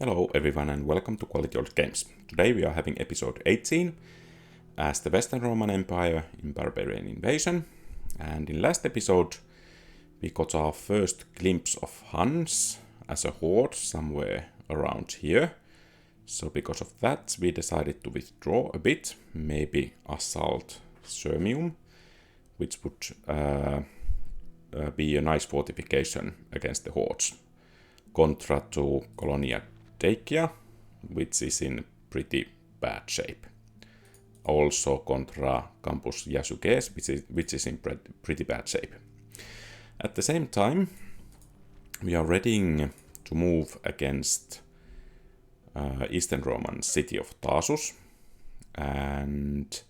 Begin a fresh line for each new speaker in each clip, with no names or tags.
Hello everyone and welcome to Quality Old Games. Today we are having episode 18 as the Western Roman Empire in Barbarian Invasion. And in last episode we got our first glimpse of Huns as a horde somewhere around here. So because of that we decided to withdraw a bit, maybe assault Sirmium, which would be a nice fortification against the hordes. Contra to Colonia Dacia, which is in pretty bad shape. Also contra Campus Yasuges, which is in pretty bad shape. At the same time, we are readying to move against Eastern Roman city of Tarsus, and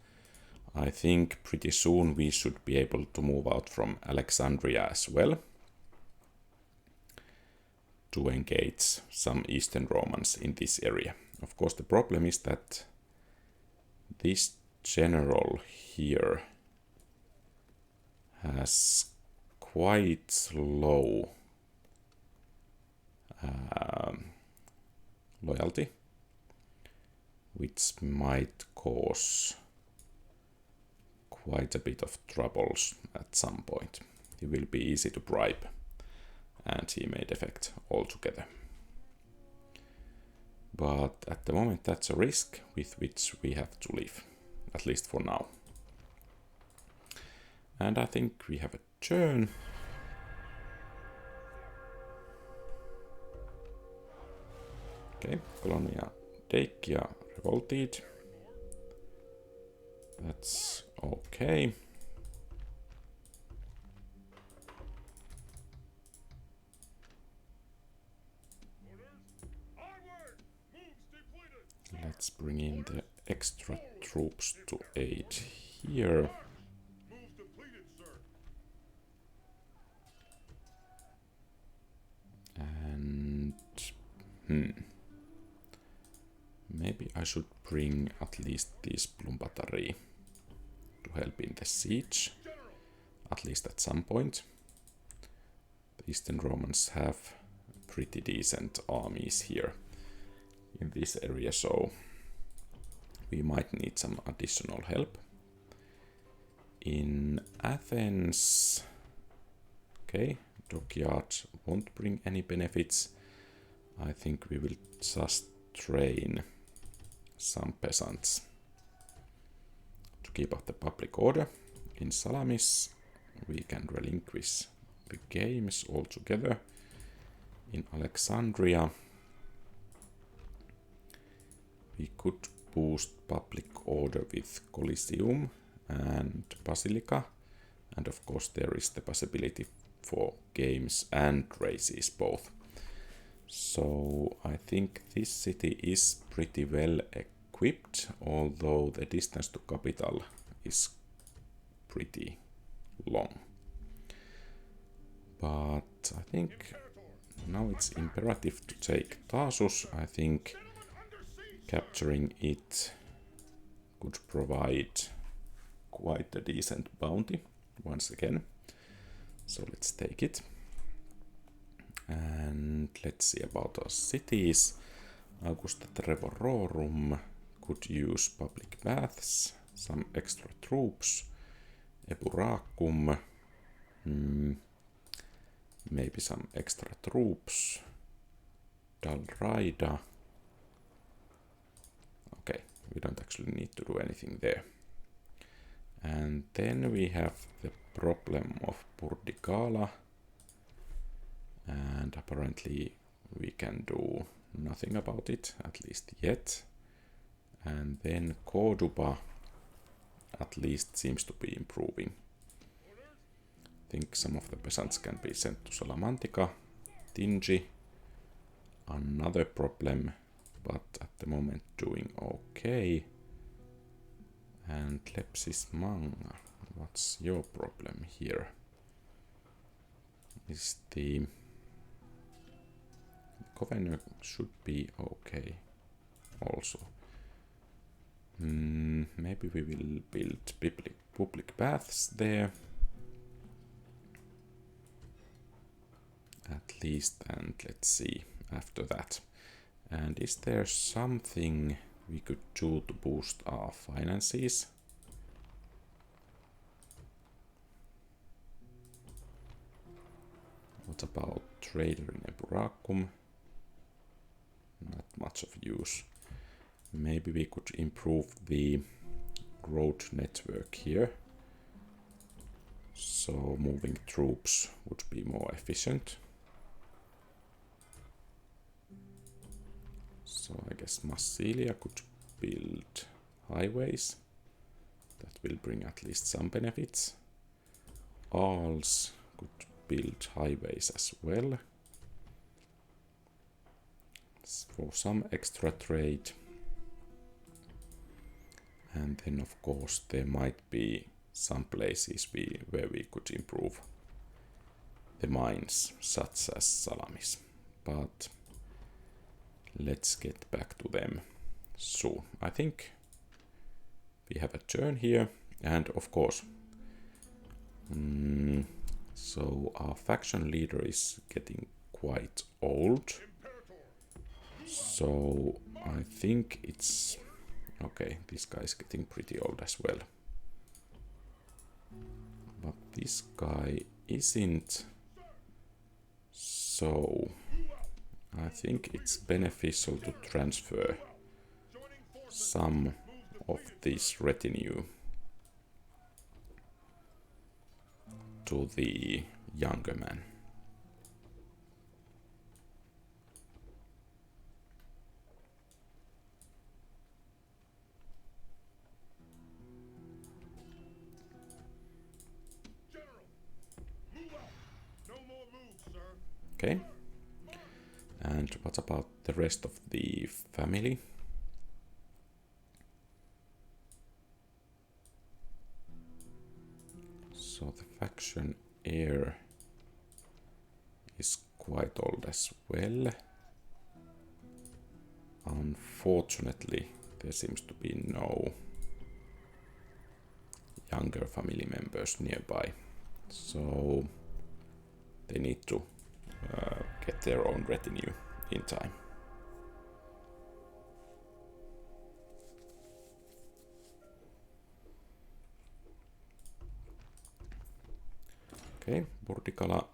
I think pretty soon we should be able to move out from Alexandria as well, to engage some Eastern Romans in this area. Of course, the problem is that this general here has quite low loyalty, which might cause quite a bit of troubles at some point. He will be easy to bribe, and he may defect altogether. But at the moment that's a risk with which we have to live, at least for now. And I think we have a turn. Okay, Colonia Dacia revolted. That's okay. Let's bring in the extra troops to aid here. And maybe I should bring at least this Plumbatari to help in the siege, at least at some point. The Eastern Romans have pretty decent armies here in this area, so we might need some additional help. In Athens, okay, dockyard won't bring any benefits. I think we will just train some peasants to keep up the public order. In Salamis, we can relinquish the games altogether. In Alexandria, we could boost public order with Coliseum and Basilica, and of course there is the possibility for games and races both. So I think this city is pretty well equipped, although the distance to capital is pretty long. But I think now it's imperative to take Tarsus. I think capturing it could provide quite a decent bounty once again. So let's take it. And let's see about our cities. Augusta Trevororum could use public baths, some extra troops, Epuracum, maybe some extra troops, Dalraida. Okay, we don't actually need to do anything there. And then we have the problem of Burdigala, and apparently we can do nothing about it, at least yet. And then Corduba at least seems to be improving. I think some of the peasants can be sent to Salamantica. Tingi, another problem, but at the moment doing okay. And Lepsis Manga, what's your problem here? Is the governor should be okay also. Maybe we will build public baths there at least, and let's see after that. And is there something we could do to boost our finances? What about trader in Eburacum? Not much of use. Maybe we could improve the road network here. So moving troops would be more efficient. So I guess Massilia could build highways. That will bring at least some benefits. Arles could build highways as well. For some extra trade. And then of course there might be some places where we could improve the mines, such as Salamis. But let's get back to them soon. I think we have a turn here, and of course, so our faction leader is getting quite old. So I think it's okay. This guy is getting pretty old as well. But this guy isn't. So I think it's beneficial to transfer some of this retinue to the younger man. Okay. And what about the rest of the family? So the faction heir is quite old as well. Unfortunately, there seems to be no younger family members nearby. So they need to get their own retinue in time. Okay, Bordicala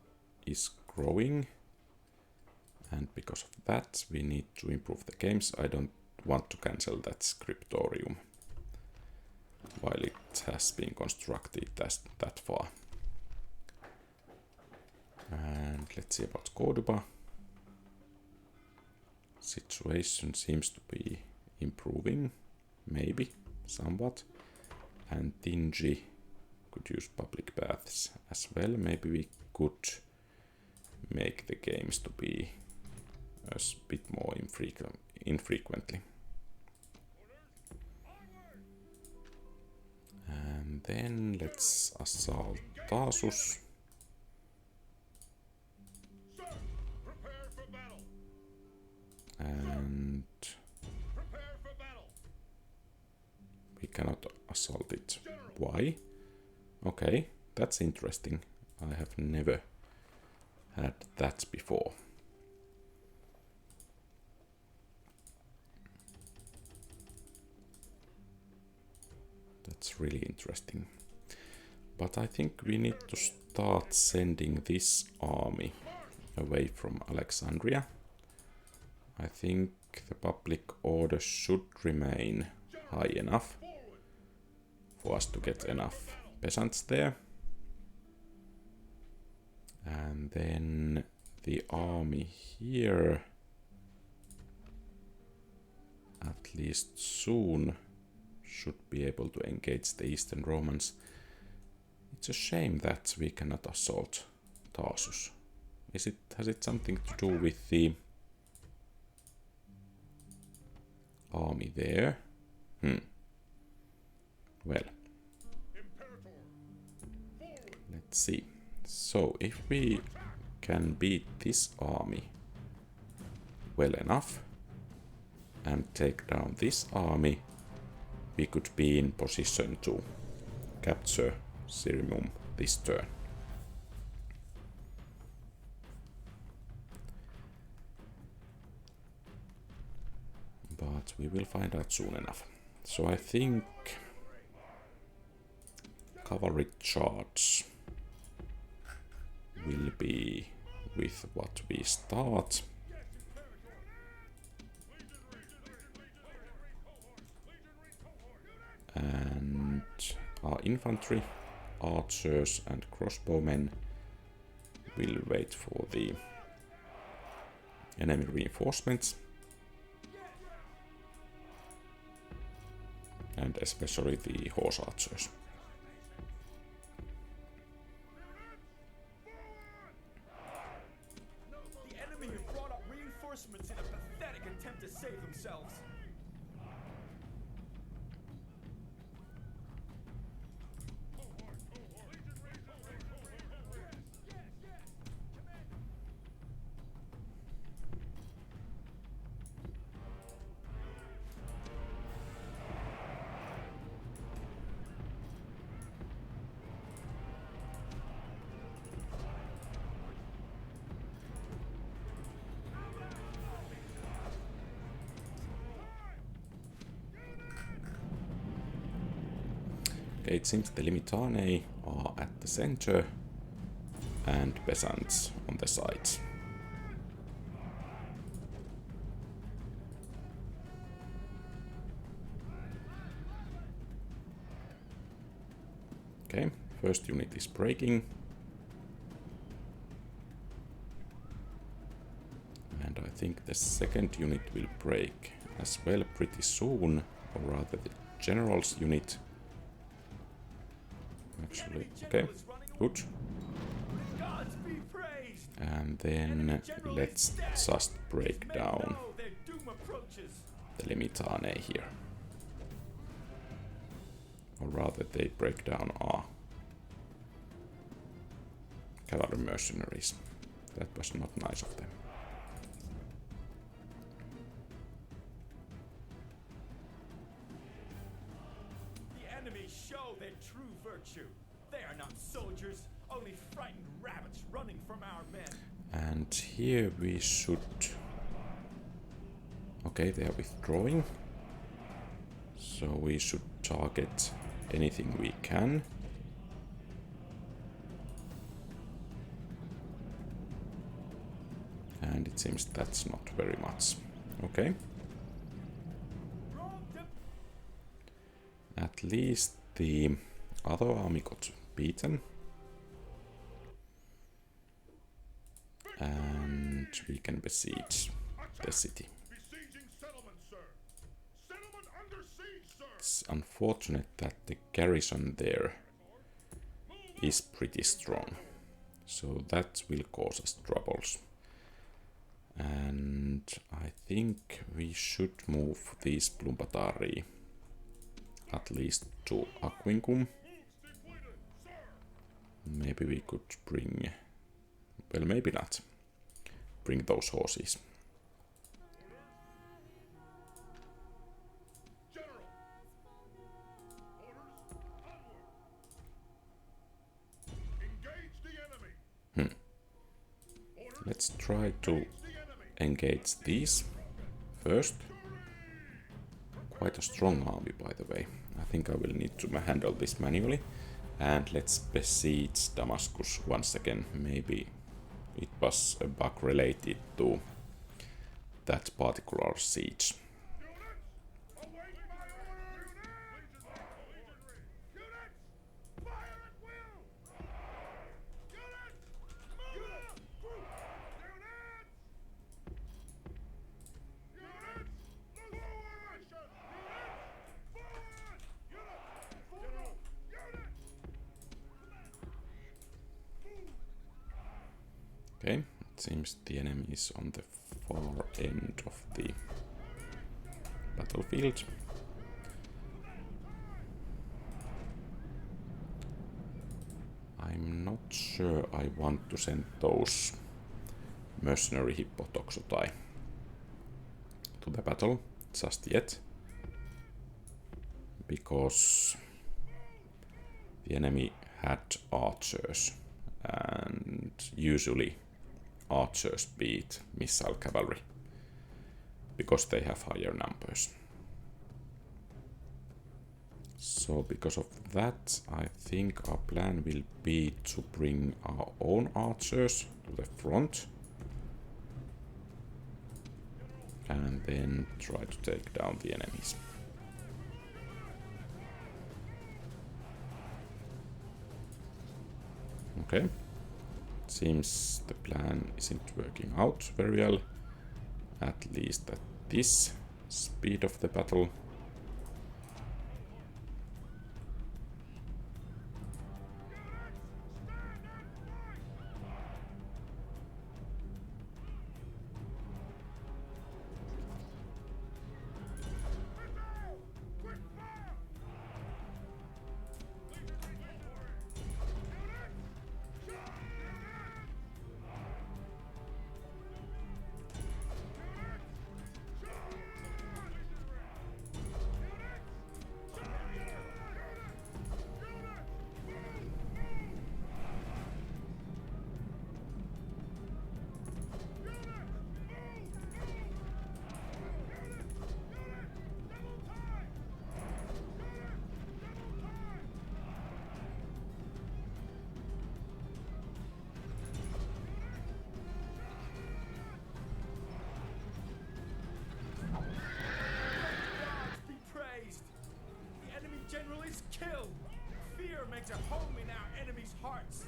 is growing, and because of that we need to improve the games. I don't want to cancel that scriptorium while it has been constructed that far. And let's see about Cordoba. Situation seems to be improving, maybe somewhat. And Tingi could use public baths as well. Maybe we could make the games to be a bit more infrequently. And then let's assault Tarsus. And we cannot assault it. Why? Okay, that's interesting. I have never had that before. That's really interesting. But I think we need to start sending this army away from Alexandria. I think the public order should remain high enough for us to get enough peasants there. And then the army here, at least soon, should be able to engage the Eastern Romans. It's a shame that we cannot assault Tarsus. Has it something to do with the army there? Well, let's see. So if we can beat this army well enough and take down this army, we could be in position to capture Sirimum this turn. but we will find out soon enough. So I think cavalry charge will be with what we start. And our infantry, archers and crossbowmen will wait for the enemy reinforcements. And especially the horse archers.
The enemy have brought up reinforcements in a pathetic attempt to save themselves.
Okay, it seems the Limitane are at the center and peasants on the sides. Okay, first unit is breaking. And I think the second unit will break as well pretty soon, or rather the general's unit. Actually, okay, good.
Gods be praised.
And then let's just break down
Their doom approaches.
the Limitane here. Or rather, they break down our cavalry mercenaries. That was not nice of them.
The enemy show their true virtue. They are not soldiers, only frightened rabbits running from our men.
And here we should... Okay, they are withdrawing. So we should target anything we can. And it seems that's not very much. Okay. At least the other army got beaten. And we can besiege the city. It's unfortunate that the garrison there is pretty strong. So that will cause us troubles. And I think we should move these Plumpatari at least to Aquingum. Maybe we could bring... Well, maybe not. Bring those horses. Let's try to engage these first. Quite a strong army, by the way. I think I will need to handle this manually. And let's besiege Damascus once again. Maybe it was a bug related to that particular siege. Okay, it seems the enemy is on the far end of the battlefield. I'm not sure I want to send those mercenary hippotoxotai to the battle just yet, because the enemy had archers, and usually archers beat missile cavalry because they have higher numbers. So because of that, I think our plan will be to bring our own archers to the front and then try to take down the enemies. Okay, seems the plan isn't working out very well, at least at this speed of the battle.
Be praised! The enemy general is killed! Fear makes a home in our enemies' hearts!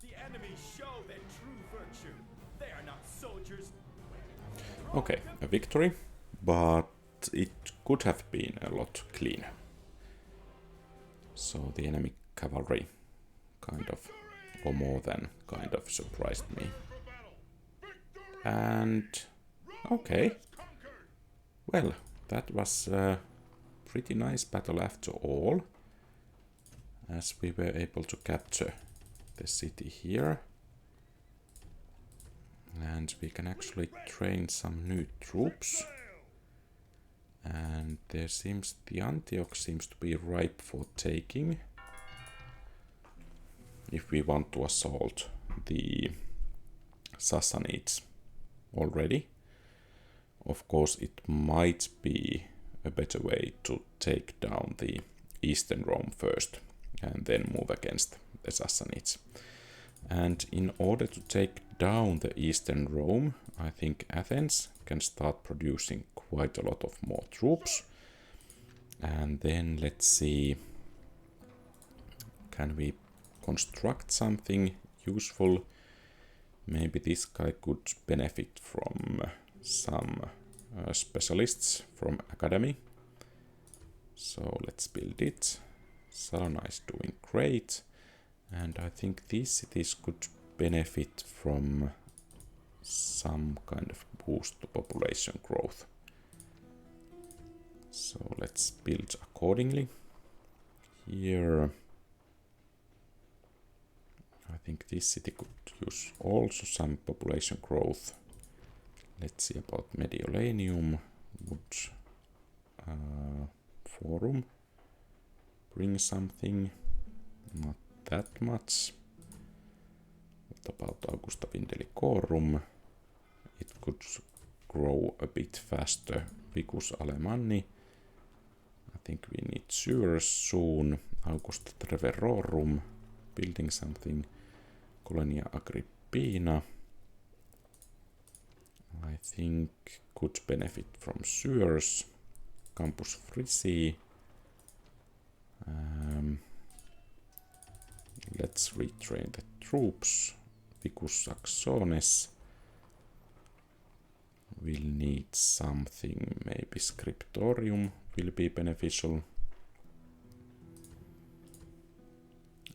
The enemy show their true virtue. They are not soldiers.
Okay, a victory, but it could have been a lot cleaner. So the enemy cavalry kind of, or more than kind of, surprised me. And okay, well, that was a pretty nice battle after all, as we were able to capture the city here. And we can actually train some new troops. And there seems, the Antioch seems to be ripe for taking. If we want to assault the Sassanids already. Of course, it might be a better way to take down the Eastern Rome first and then move against the Sassanids. And in order to take down the Eastern Rome, I think Athens can start producing quite a lot of more troops. And then let's see, can we construct something useful? Maybe this guy could benefit from some specialists from Academy. So let's build it. Salona is doing great. And I think these cities could benefit from some kind of boost to population growth. So let's build accordingly. Here, I think this city could use also some population growth. Let's see about Mediolanium. Would Forum bring something? Not that much. What about Augusta Vindelicorum? It could grow a bit faster. Vicus Alemanni. I think we need sewers soon. Augusta Treverorum. Building something. Colonia Agrippina. I think could benefit from sewers. Campus Frisi. Let's retrain the troops. Vicus Saxones. We'll need something, maybe Scriptorium will be beneficial.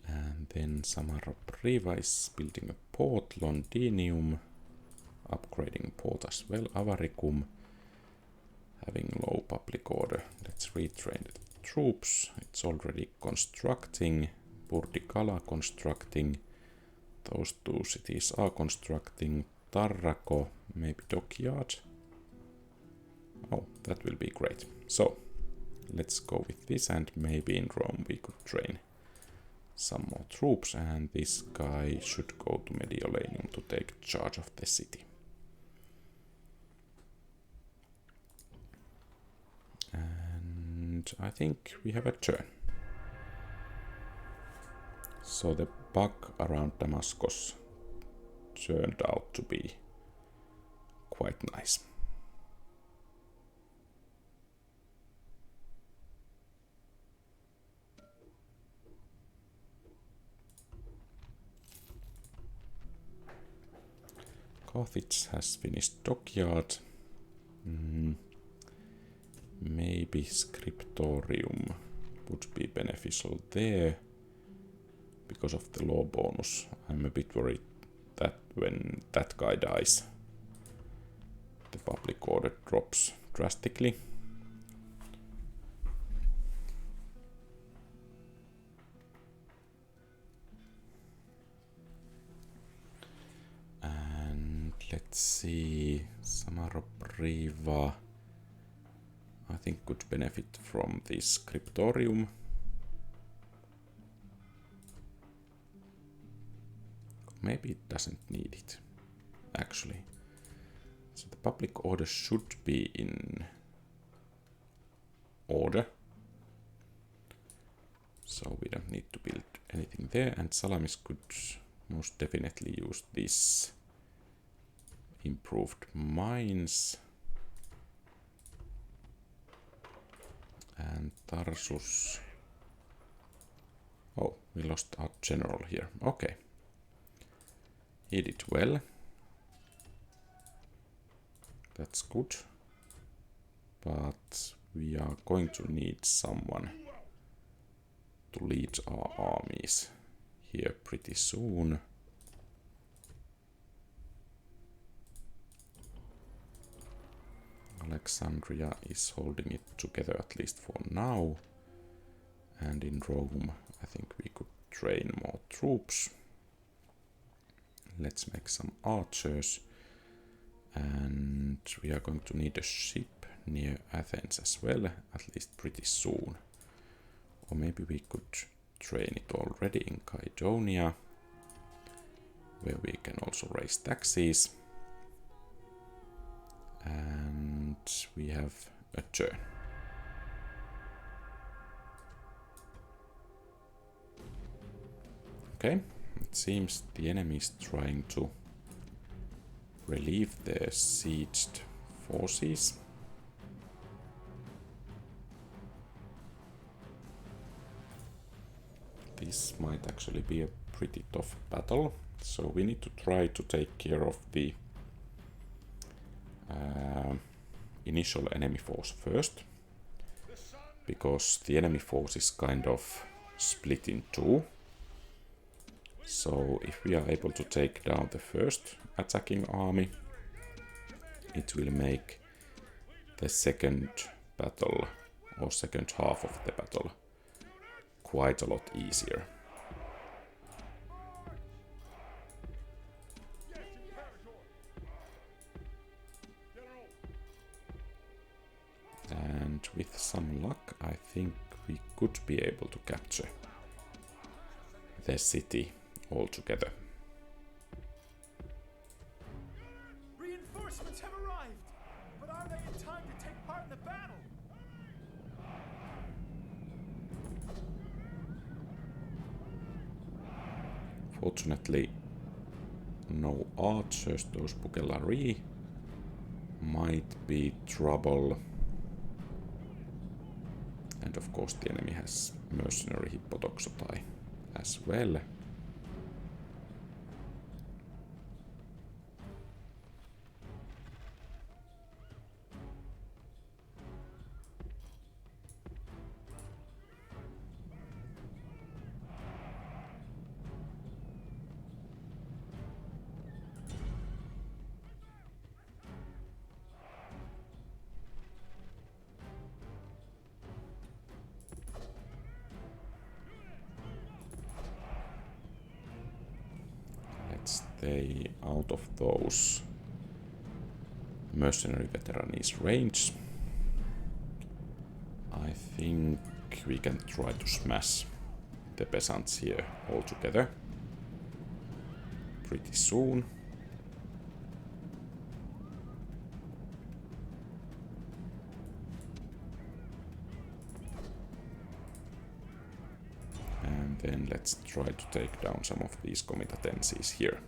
And then Samara Priva is building a port, Londinium. Upgrading port as well, Avaricum. Having low public order. Let's retrain the troops. It's already constructing. Burdigala constructing. Those two cities are constructing. Tarraco, maybe dockyard. Oh, that will be great. So, let's go with this, and maybe in Rome we could train some more troops, and this guy should go to Mediolanum to take charge of the city. And I think we have a turn. So the bug around Damascus turned out to be quite nice. Carthage has finished dockyard. Maybe Scriptorium would be beneficial there because of the law bonus. I'm a bit worried that when that guy dies, the public order drops drastically. And let's see, Samarobriva I think could benefit from this Scriptorium. Maybe it doesn't need it, actually. So the public order should be in order. So we don't need to build anything there, and Salamis could most definitely use this improved mines. And Tarsus. Oh, we lost our general here. Okay. He did well. That's good. But we are going to need someone to lead our armies here pretty soon. Alexandria is holding it together at least for now. And in Rome, I think we could train more troops. Let's make some archers. And we are going to need a ship near Athens as well, at least pretty soon. Or maybe we could train it already in Kydonia, where we can also raise taxes. And we have a turn. Okay, it seems the enemy is trying to relieve their sieged forces. This might actually be a pretty tough battle, so we need to try to take care of the initial enemy force first, because the enemy force is kind of split in two. So if we are able to take down the first attacking army, it will make the second battle or second half of the battle quite a lot easier. And with some luck, I think we could be able to capture the city altogether.
Reinforcements have arrived, but are they in time to take part in the battle?
Fortunately, no archers. Those Bugellari might be trouble. And of course the enemy has mercenary Hippotoxotai as well. Stay out of those mercenary veterans range. I think we can try to smash the peasants here all together pretty soon. And then let's try to take down some of these comitatenses here.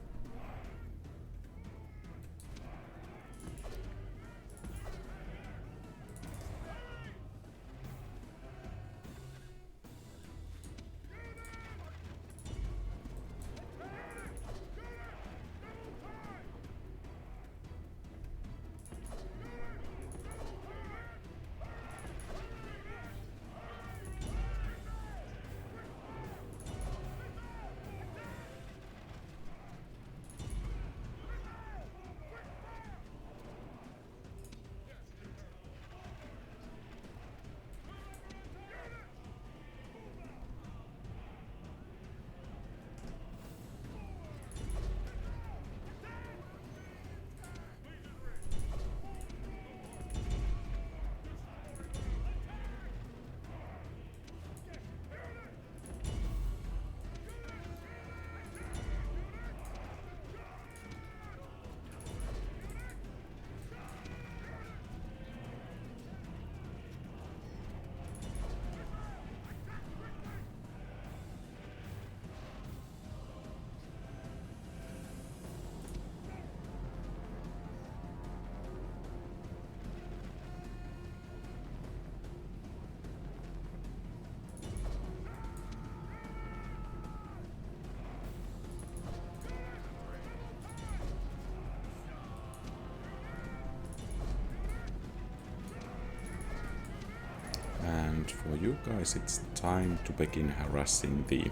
And for you guys, it's time to begin harassing the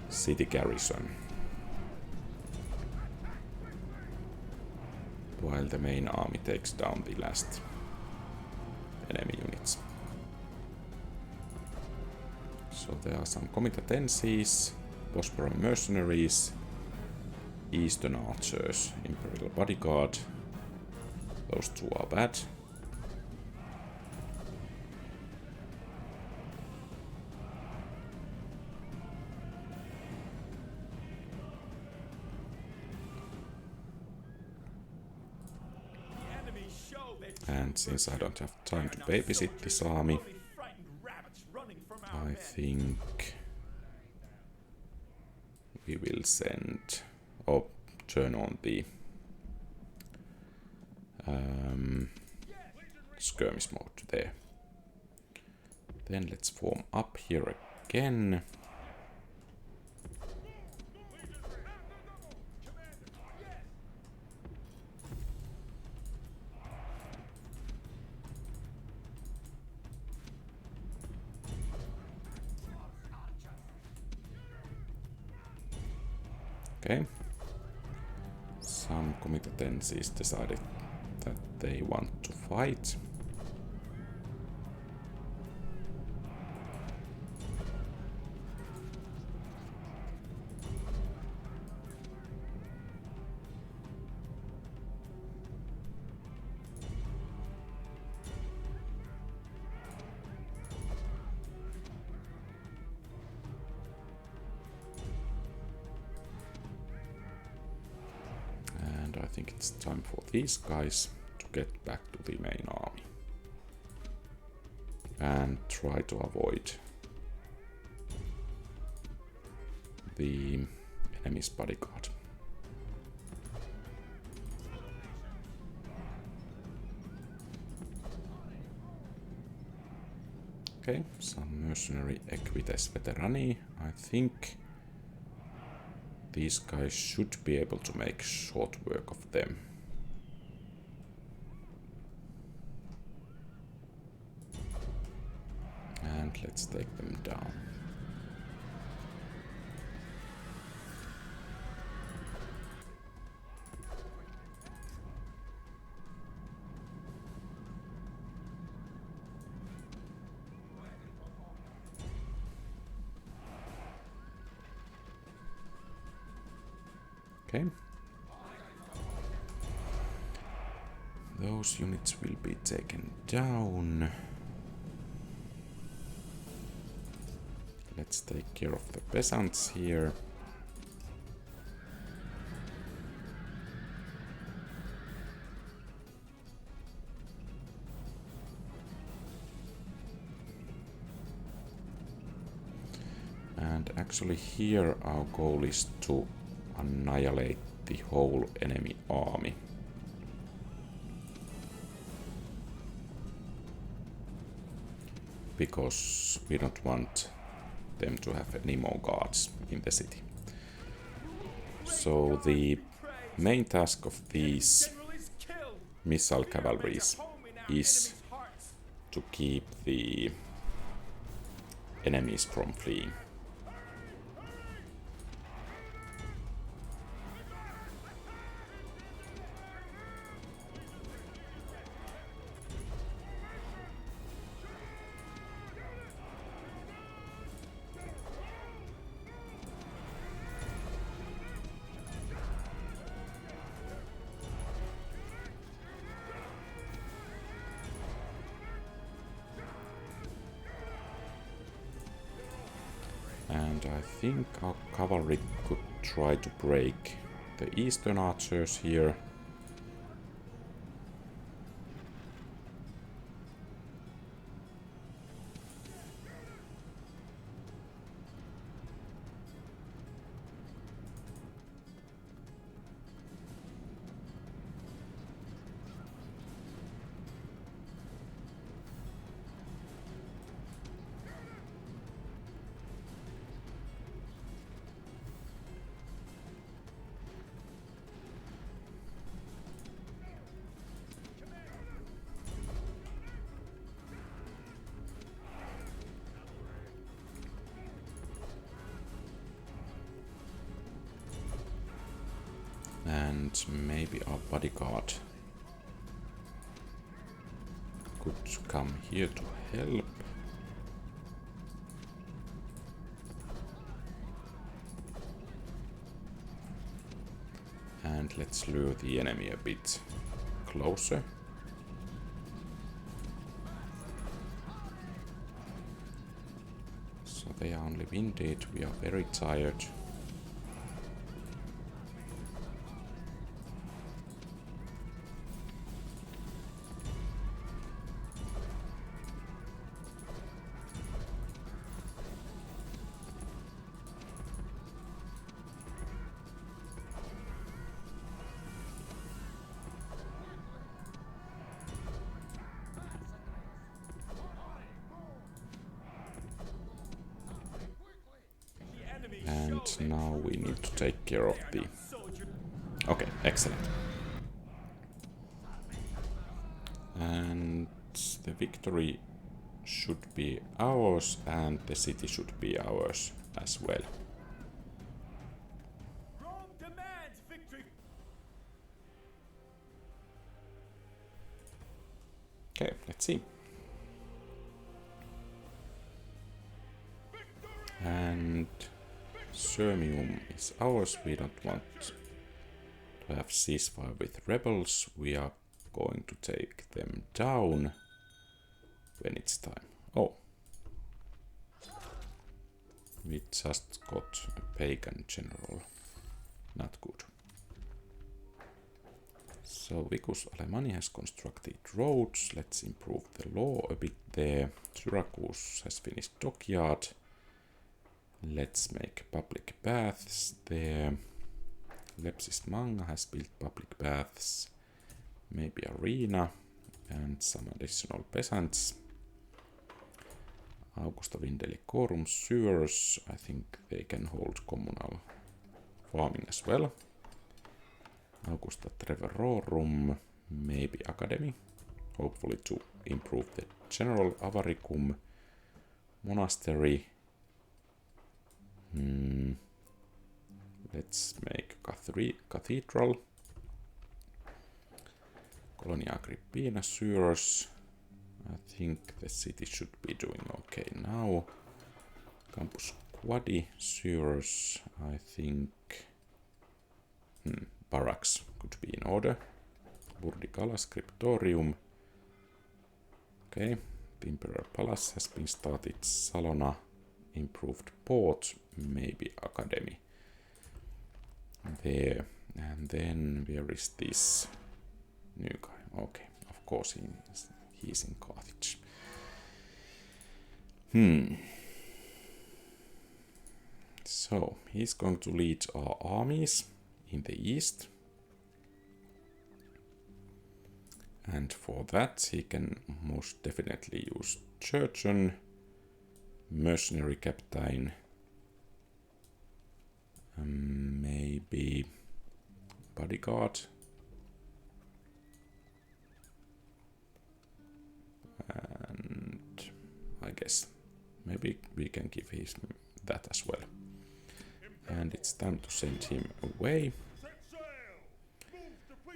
city garrison, while the main army takes down the last enemy units. So there are some comitatenses, Bosporan mercenaries, Eastern archers, Imperial bodyguard. Those two are bad. And since I don't have time to babysit this army, I think we will send or turn on the skirmish mode there. Then let's form up here again. Okay. Some comitatenses decided that they want to fight. I think it's time for these guys to get back to the main army and try to avoid the enemy's bodyguard. Okay, some mercenary equites veterani. I think these guys should be able to make short work of them. And let's take them down. Okay. Those units will be taken down. Let's take care of the peasants here. And actually here our goal is to annihilate the whole enemy army. Because we don't want them to have any more guards in the city. So the main task of these missile cavalries is to keep the enemies from fleeing. And I think our cavalry could try to break the eastern archers here. And maybe our bodyguard could come here to help. And let's lure the enemy a bit closer. So they are only winded, we are very tired. And now we need to take care of the... Okay, excellent. And the victory should be ours, and the city should be ours as well. Okay, let's see. And Sirmium is ours. We don't want to have ceasefire with rebels. We are going to take them down when it's time. Oh. We just got a pagan general. Not good. So Vicus Alemanni has constructed roads. Let's improve the law a bit there. Syracuse has finished dockyard. Let's make public baths there. Lepsis Manga has built public baths. Maybe arena and some additional peasants. Augusta Vindelicorum sewers. I think they can hold communal farming as well. Augusta Treverorum, maybe academy. Hopefully to improve the general Avaricum. Monastery. Let's make cathedral. Colonia Agrippina sewers. I think the city should be doing okay now. Campus Quadi sewers. I think barracks could be in order. Burdicala Scriptorium. Okay, the Imperial Palace has been started. Salona improved port, maybe academy. There. And then where is this new guy? Okay, of course he's in Carthage. So he's going to lead our armies in the east. And for that he can most definitely use Churchian, mercenary captain, maybe bodyguard, and I guess maybe we can give him that as well. And it's time to send him away.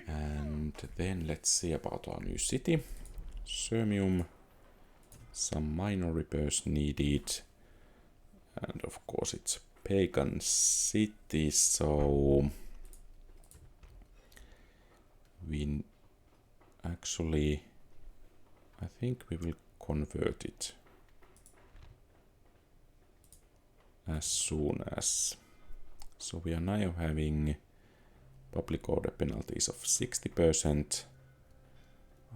And then let's see about our new city. Sirmium. Some minor repairs needed. And of course it's a pagan city, so we actually, I think we will convert it as soon as. So we are now having public order penalties of 60%.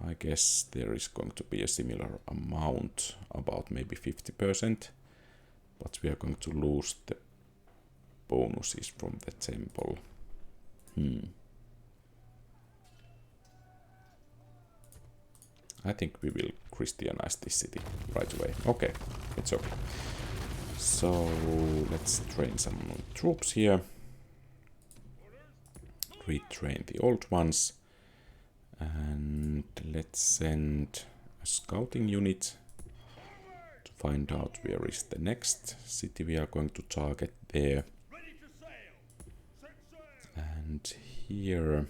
I guess there is going to be a similar amount, about maybe 50%, but we are going to lose the bonuses from the temple. I think we will Christianize this city right away. Okay, it's okay. So let's train some troops here. Retrain the old ones. And let's send a scouting unit to find out where is the next city we are going to target there. And here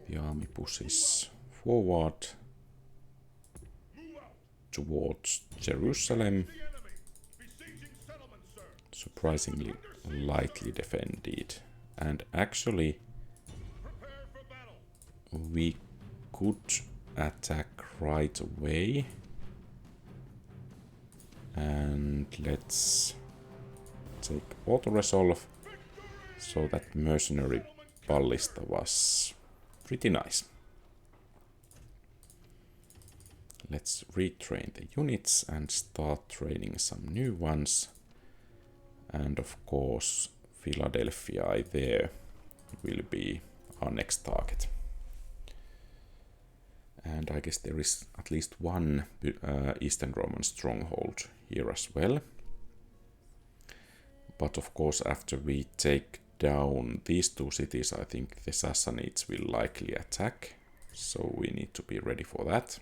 the army pushes forward towards Jerusalem. Surprisingly lightly defended. And actually we could attack right away. And let's take auto-resolve. So that mercenary ballista was pretty nice. Let's retrain the units and start training some new ones. And of course Philadelphia there will be our next target. And I guess there is at least one Eastern Roman stronghold here as well. But of course after we take down these two cities, I think the Sassanids will likely attack. So we need to be ready for that.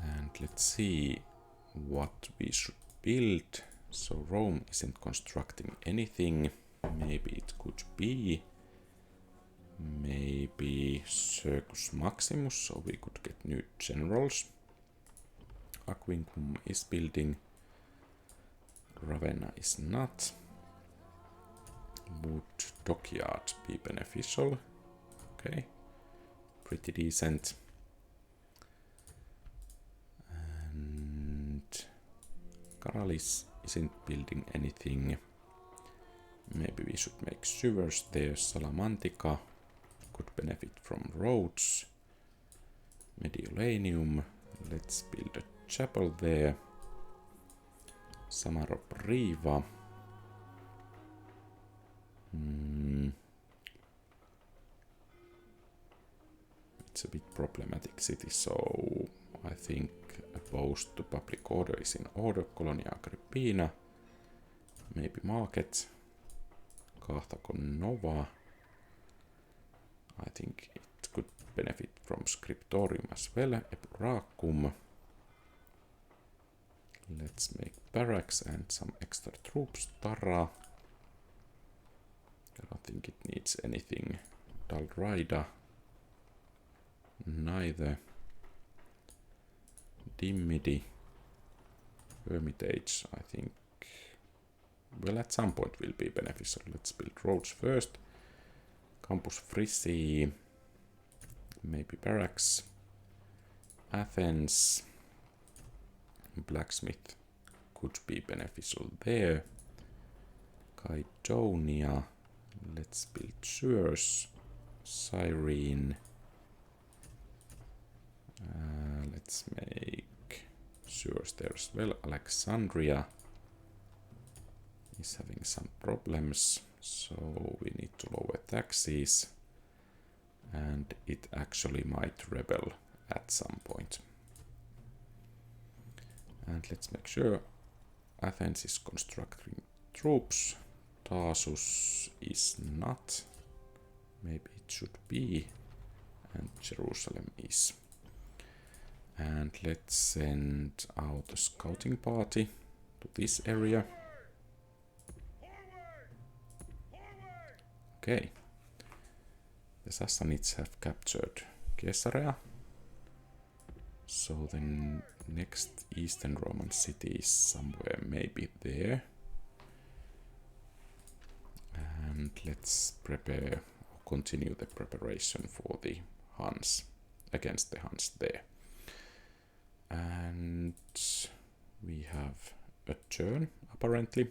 And let's see what we should build. So Rome isn't constructing anything. Maybe it could be maybe Circus Maximus, so we could get new generals. Aquincum is building. Ravenna is not. Would Dockyard be beneficial? Okay, pretty decent. And Karalis isn't building anything. Maybe we should make sewers there. Salamantica could benefit from roads. Mediolanum, let's build a chapel there. Samaropriva. It's a bit problematic city, so I think opposed to public order is in order. Colonia Agrippina, maybe market. Carthago Nova. I think it could benefit from Scriptorium as well. Epuracum. Let's make barracks and some extra troops. Tara. I don't think it needs anything. Dalraida. Neither. Dimidi. Hermitage, I think. Well, at some point will be beneficial. Let's build roads first. Campus Frisi. Maybe barracks. Athens. Blacksmith could be beneficial there. Kydonia. Let's build sewers. Cyrene. Let's make sewers there as well. Alexandria is having some problems, so we need to lower taxes. And it actually might rebel at some point. And let's make sure Athens is constructing troops. Tarsus is not. Maybe it should be. And Jerusalem is. And let's send out a scouting party to this area. Okay. The Sassanids have captured Caesarea. So the next Eastern Roman city is somewhere maybe there. And let's prepare or continue the preparation for the Huns, against the Huns there. And we have a turn apparently.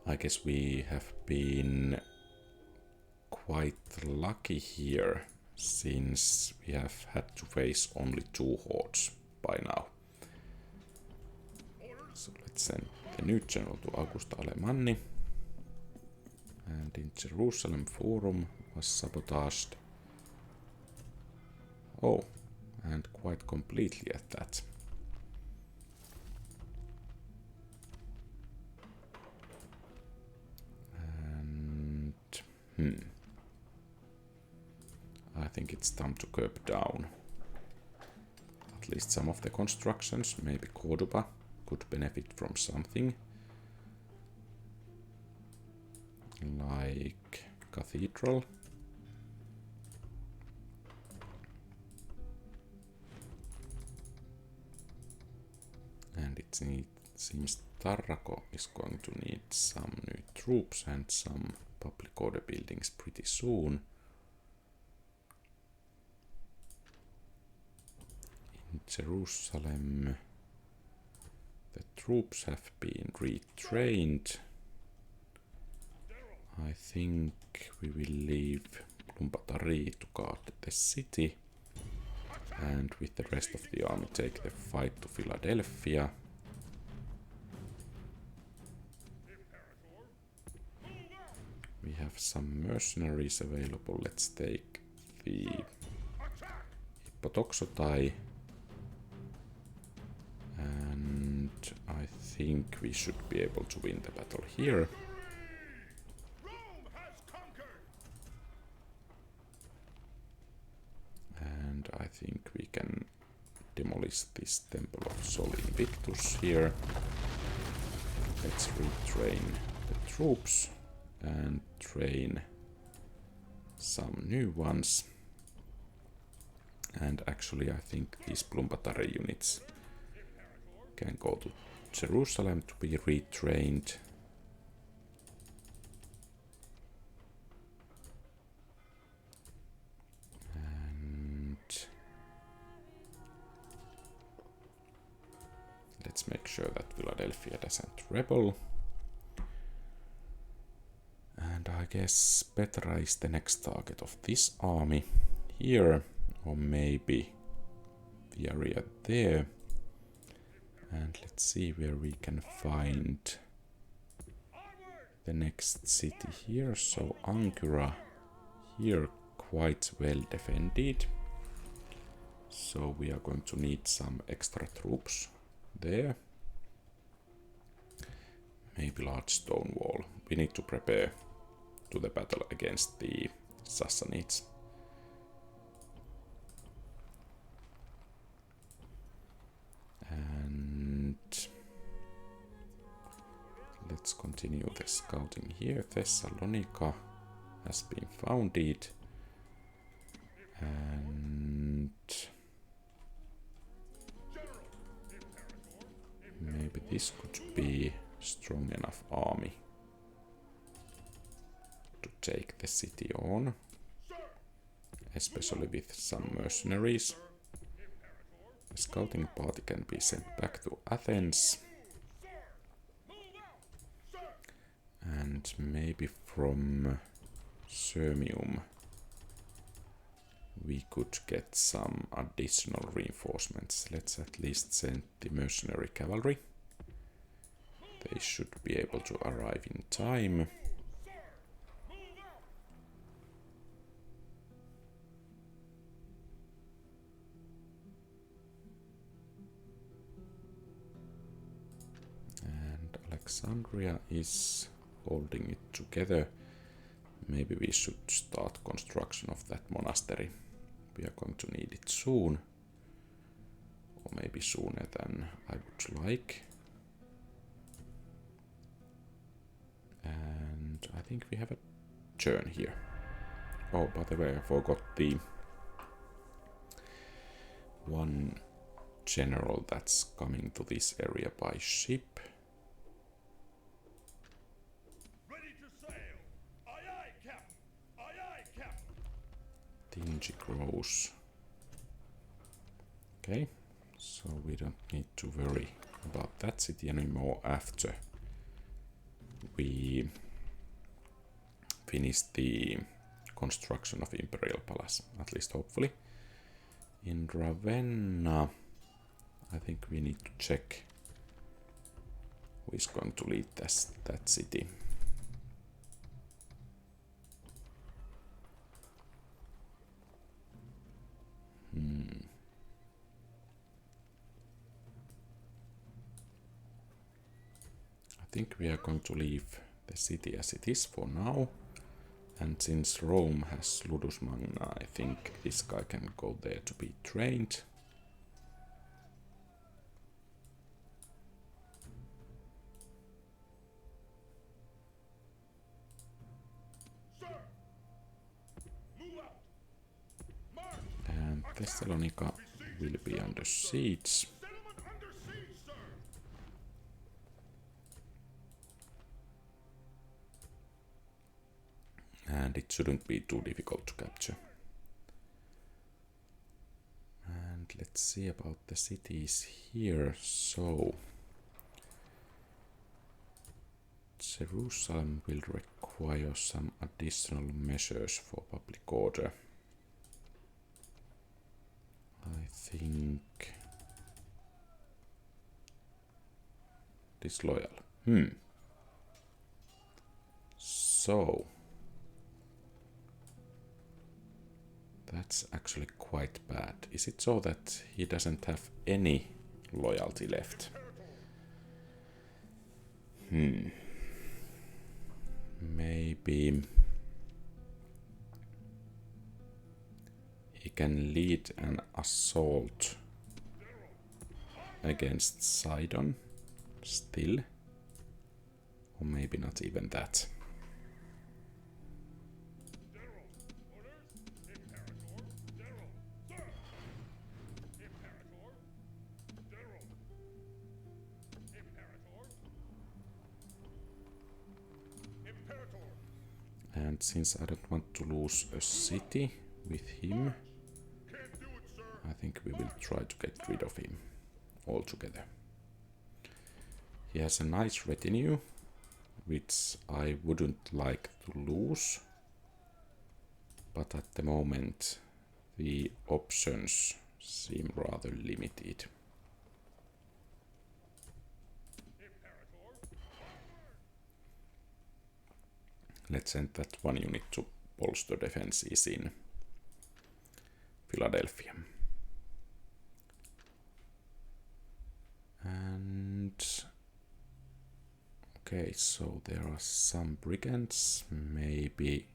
I guess we have been quite lucky here, since we have had to face only 2 hordes by now. So let's send the new general to Augusta Alemanni. And in Jerusalem, Forum was sabotaged. Oh, and quite completely at that. I think it's time to curb down at least some of the constructions. Maybe Cordoba could benefit from something, like cathedral. And it seems Tarraco is going to need some new troops and some public order buildings pretty soon. In Jerusalem, the troops have been retrained. I think we will leave Lumpatari to guard the city, and with the rest of the army take the fight to Philadelphia. We have some mercenaries available. Let's take the Hippotoxotai. And I think we should be able to win the battle here. And I think we can demolish this Temple of Sol Invictus here. Let's retrain the troops and train some new ones. And actually I think these Plumpatari units can go to Jerusalem to be retrained. And let's make sure that Philadelphia doesn't rebel. And I guess Petra is the next target of this army here, or maybe the area there. And let's see where we can find the next city here. So Ancyra here, quite well defended. So we are going to need some extra troops there. Maybe large stone wall. We need to prepare to the battle against the Sassanids. And let's continue the scouting here. Thessalonica has been founded. And maybe this could be strong enough army to take the city on. especially with some mercenaries. The scouting party can be sent back to Athens. And maybe from Sirmium we could get some additional reinforcements. Let's at least send the mercenary cavalry. They should be able to arrive in time. And Alexandria is holding it together. Maybe we should start construction of that monastery. We are going to need it soon. Or maybe sooner than I would like. And I think we have a turn here. Oh, by the way, I forgot the one general that's coming to this area by ship. Dingy grows. Okay, so we don't need to worry about that city anymore after we finish the construction of Imperial Palace, at least hopefully. In Ravenna, I think we need to check who is going to lead that city. I think we are going to leave the city as it is for now. And since Rome has Ludus Magna, I think this guy can go there to be trained. And Thessalonica will be under siege. And it shouldn't be too difficult to capture. And let's see about the cities here. So, Jerusalem will require some additional measures for public order. I think disloyal. So that's actually quite bad. Is it so that he doesn't have any loyalty left? Maybe he can lead an assault against Sidon still, or maybe not even that. And since I don't want to lose a city with him, I think we will try to get rid of him altogether. He has a nice retinue, which I wouldn't like to lose, but at the moment the options seem rather limited. Let's send that one unit to bolster defenses in Philadelphia. And okay, so there are some brigands. Maybe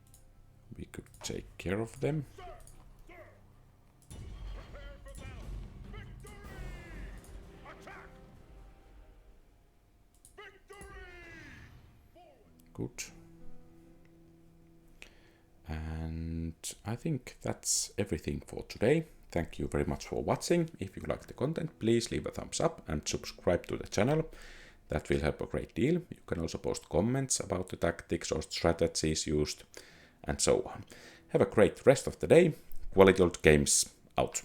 we could take care of them. Good. And I think that's everything for today. Thank you very much for watching. If you like the content, please leave a thumbs up and subscribe to the channel. That will help a great deal. You can also post comments about the tactics or strategies used and so on. Have a great rest of the day. Quality Old Games out.